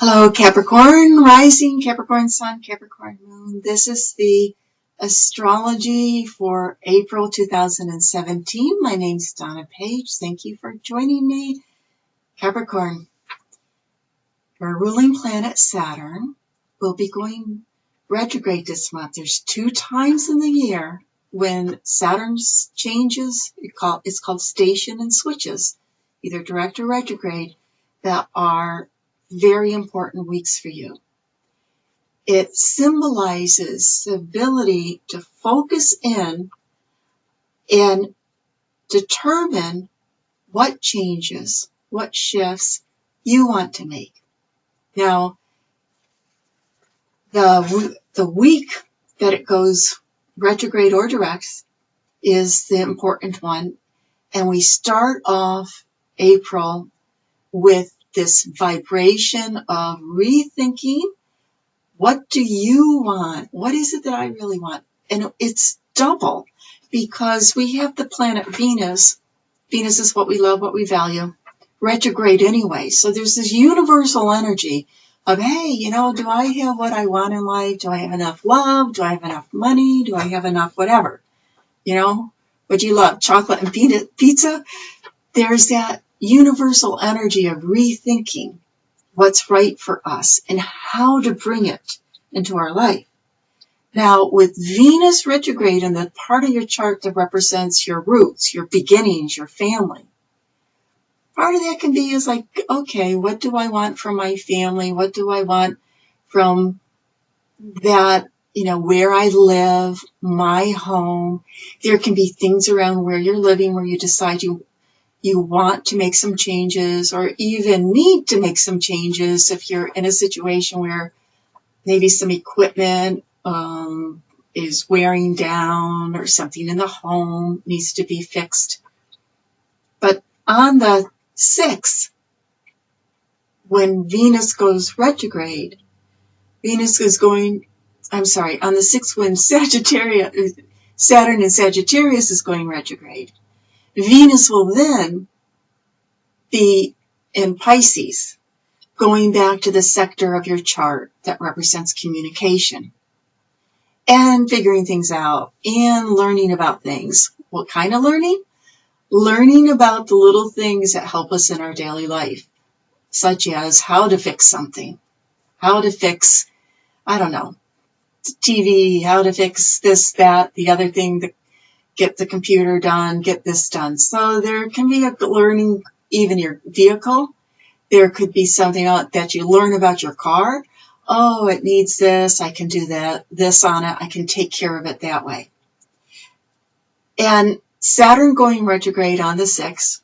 Hello, Capricorn, rising, Capricorn sun, Capricorn moon. This is the astrology for April 2017. My name's Donna Page. Thank you for joining me. Capricorn, your ruling planet Saturn will be going retrograde this month. There's 2 times in the year when Saturn changes. It's called station and switches, either direct or retrograde, that are very important weeks for you. It symbolizes the ability to focus in and determine what changes, what shifts you want to make. Now, the week that it goes retrograde or direct is the important one, and we start off April with this vibration of rethinking. What do you want? What is it that I really want? And it's double because we have the planet Venus. Venus is what we love, what we value, retrograde anyway. So there's this universal energy of, hey, do I have what I want in life? Do I have enough love? Do I have enough money? Do I have enough whatever? What do you love? Chocolate and pizza? There's that universal energy of rethinking what's right for us and how to bring it into our life. Now, with Venus retrograde in the part of your chart that represents your roots, your beginnings, your family, part of that can be is like, okay, what do I want from my family? What do I want from that, where I live, my home? There can be things around where you're living where you decide you want to make some changes or even need to make some changes if you're in a situation where maybe some equipment is wearing down or something in the home needs to be fixed. But on the 6th, when Venus goes retrograde, on the 6th when Saturn in Sagittarius is going retrograde, Venus will then be in Pisces, going back to the sector of your chart that represents communication and figuring things out and learning about things. What kind of learning? Learning about the little things that help us in our daily life, such as how to fix something, how to fix, TV, how to fix this, that, the other thing, get the computer done, get this done. So there can be a learning, even your vehicle. There could be something that you learn about your car. Oh, it needs this. I can do this on it. I can take care of it that way. And Saturn going retrograde on the 6th,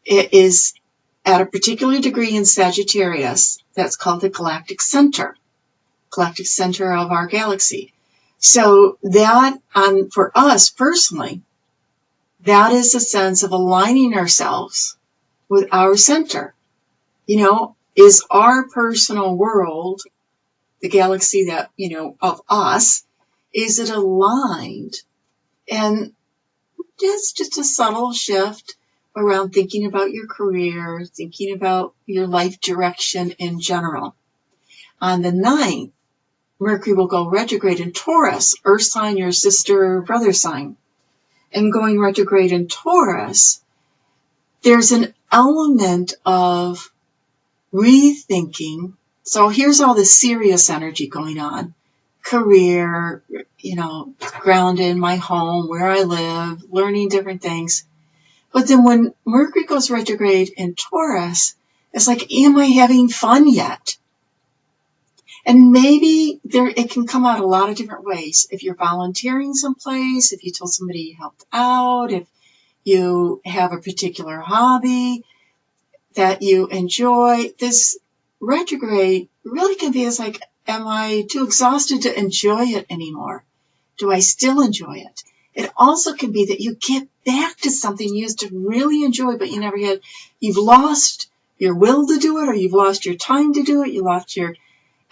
it is at a particular degree in Sagittarius. That's called the galactic center of our galaxy. So that, for us personally, that is a sense of aligning ourselves with our center. Is our personal world, the galaxy that, of us, is it aligned? And it's just a subtle shift around thinking about your career, thinking about your life direction in general. On the 9th, Mercury will go retrograde in Taurus, Earth sign, your sister, brother sign. And going retrograde in Taurus, there's an element of rethinking. So here's all the serious energy going on. Career, grounded in my home, where I live, learning different things. But then when Mercury goes retrograde in Taurus, it's like, am I having fun yet? And maybe it can come out a lot of different ways. If you're volunteering someplace, if you told somebody you helped out, if you have a particular hobby that you enjoy, this retrograde really can be as like, am I too exhausted to enjoy it anymore? Do I still enjoy it? It also can be that you get back to something you used to really enjoy, but you never had. You've lost your will to do it, or you've lost your time to do it. You lost your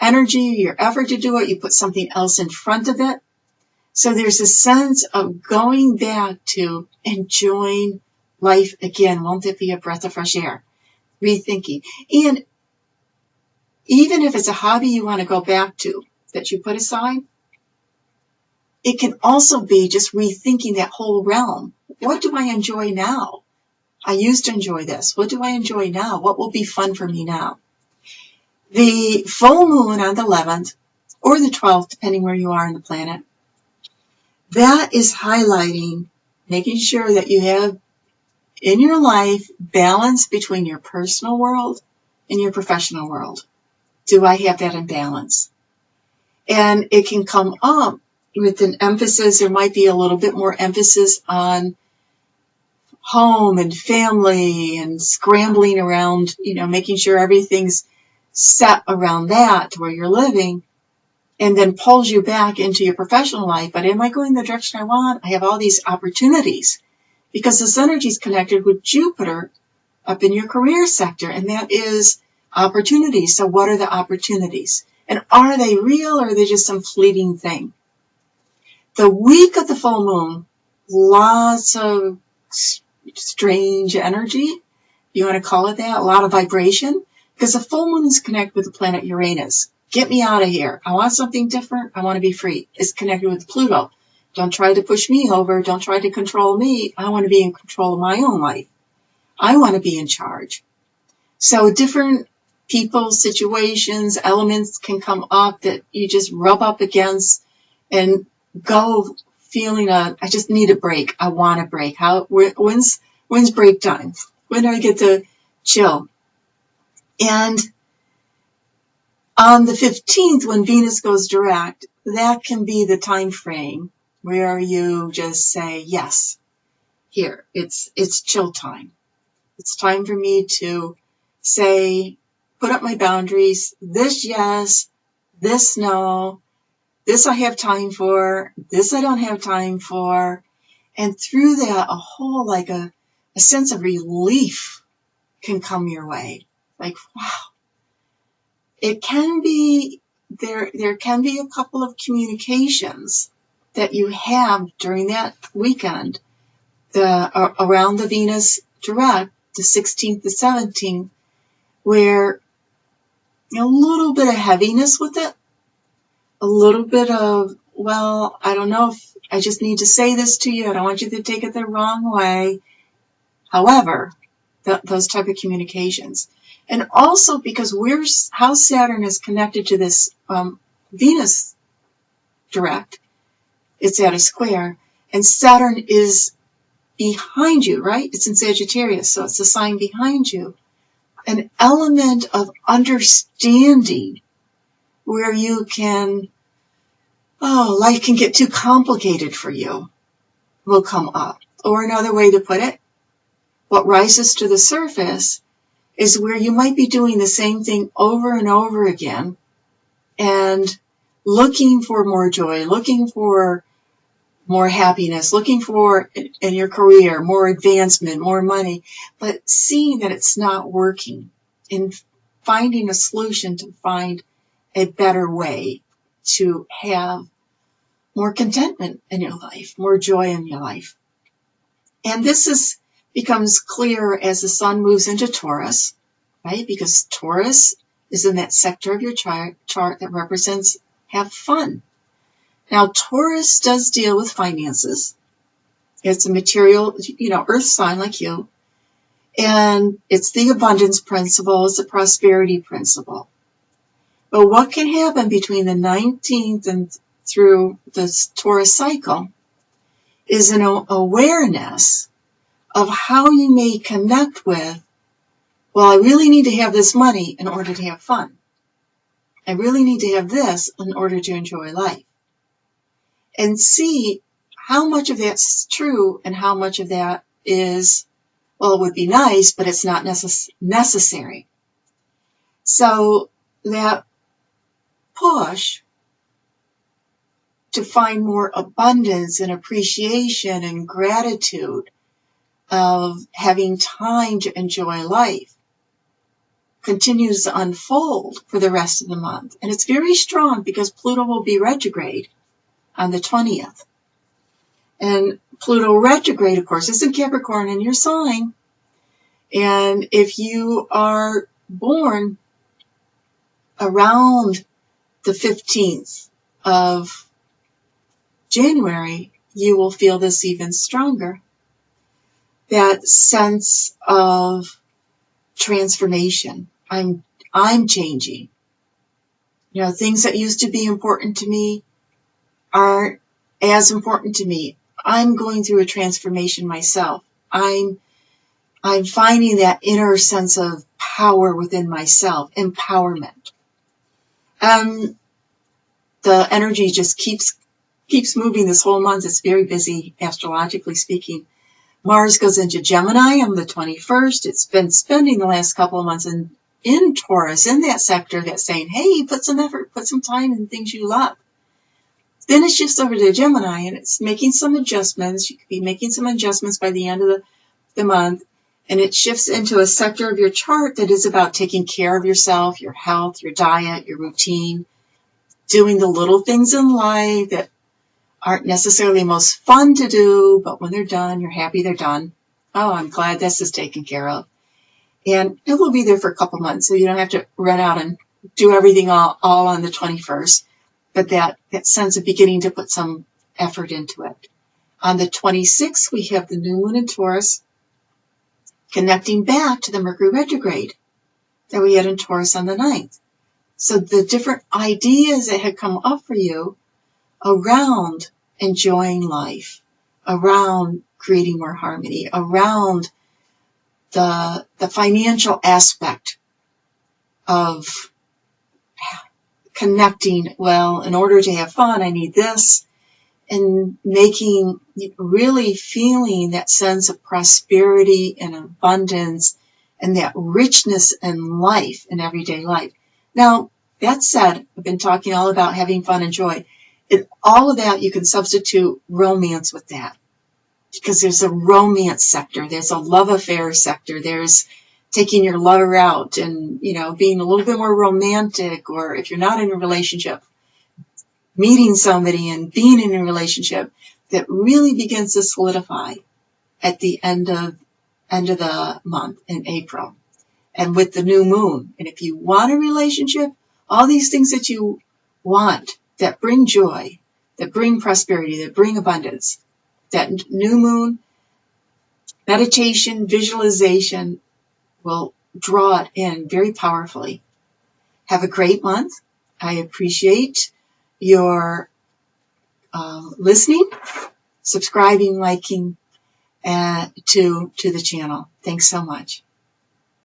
energy, your effort to do it. You put something else in front of it. So there's a sense of going back to enjoying life again. Won't it be a breath of fresh air? Rethinking. And even if it's a hobby you want to go back to that you put aside, it can also be just rethinking that whole realm. What do I enjoy now? I used to enjoy this. What do I enjoy now? What will be fun for me now? The full moon on the 11th or the 12th, depending where you are on the planet, that is highlighting, making sure that you have in your life balance between your personal world and your professional world. Do I have that in balance? And it can come up with an emphasis. There might be a little bit more emphasis on home and family and scrambling around, making sure everything's set around that where you're living, and then pulls you back into your professional life. But am I going the direction I want? I have all these opportunities because this energy is connected with Jupiter up in your career sector, and that is opportunities. So what are the opportunities? And are they real, or are they just some fleeting thing? The week of the full moon, lots of strange energy, if you want to call it that, a lot of vibration, because the full moon is connected with the planet Uranus. Get me out of here. I want something different. I want to be free. It's connected with Pluto. Don't try to push me over. Don't try to control me. I want to be in control of my own life. I want to be in charge. So different people, situations, elements can come up that you just rub up against and go feeling I just need a break. I want a break. When's break time? When do I get to chill? And on the 15th, when Venus goes direct, that can be the time frame where you just say, yes, here, it's chill time. It's time for me to say, put up my boundaries. This yes, this no, this I have time for, this I don't have time for. And through that, a whole, like a sense of relief can come your way. Like, wow. It can be, there can be a couple of communications that you have during that weekend, around the Venus direct, the 16th to 17th, where a little bit of heaviness with it, a little bit of, well, I don't know if I just need to say this to you. I don't want you to take it the wrong way. However, those type of communications. And also because how Saturn is connected to this Venus direct, it's at a square, and Saturn is behind you, right? It's in Sagittarius, so it's a sign behind you. An element of understanding where you can, life can get too complicated for you will come up. Or another way to put it, what rises to the surface is where you might be doing the same thing over and over again and looking for more joy, looking for more happiness, looking for in your career, more advancement, more money, but seeing that it's not working and finding a solution to find a better way to have more contentment in your life, more joy in your life. And this becomes clear as the sun moves into Taurus, right? Because Taurus is in that sector of your chart that represents have fun. Now, Taurus does deal with finances. It's a material, earth sign like you. And it's the abundance principle. It's the prosperity principle. But what can happen between the 19th and through this Taurus cycle is an awareness of how you may connect with, well, I really need to have this money in order to have fun. I really need to have this in order to enjoy life. And see how much of that's true and how much of that is, well, it would be nice, but it's not necessary. So that push to find more abundance and appreciation and gratitude of having time to enjoy life continues to unfold for the rest of the month. And it's very strong because Pluto will be retrograde on the 20th. And Pluto retrograde, of course, is in Capricorn in your sign. And if you are born around the 15th of January, you will feel this even stronger. That sense of transformation. I'm changing. Things that used to be important to me aren't as important to me. I'm going through a transformation myself. I'm finding that inner sense of power within myself, empowerment. The energy just keeps moving this whole month. It's very busy, astrologically speaking. Mars goes into Gemini on the 21st. It's been spending the last couple of months in Taurus, in that sector that's saying, hey, put some effort, put some time in things you love. Then it shifts over to Gemini, and it's making some adjustments. You could be making some adjustments by the end of the month, and it shifts into a sector of your chart that is about taking care of yourself, your health, your diet, your routine, doing the little things in life that aren't necessarily most fun to do, but when they're done, you're happy they're done. Oh, I'm glad this is taken care of. And it will be there for a couple months, so you don't have to run out and do everything all on the 21st. But that sense of beginning to put some effort into it. On the 26th, we have the new moon in Taurus, connecting back to the Mercury retrograde that we had in Taurus on the 9th. So the different ideas that had come up for you around enjoying life, around creating more harmony, around the financial aspect of connecting, well, in order to have fun, I need this, and really feeling that sense of prosperity and abundance and that richness in life, in everyday life. Now, that said, I've been talking all about having fun and joy. All of that, you can substitute romance with that, because there's a romance sector, there's a love affair sector, there's taking your lover out and, being a little bit more romantic, or if you're not in a relationship, meeting somebody and being in a relationship that really begins to solidify at the end of the month in April. And with the new moon. And if you want a relationship, all these things that you want that bring joy, that bring prosperity, that bring abundance, that new moon, meditation, visualization will draw it in very powerfully. Have a great month. I appreciate your listening, subscribing, liking to the channel. Thanks so much.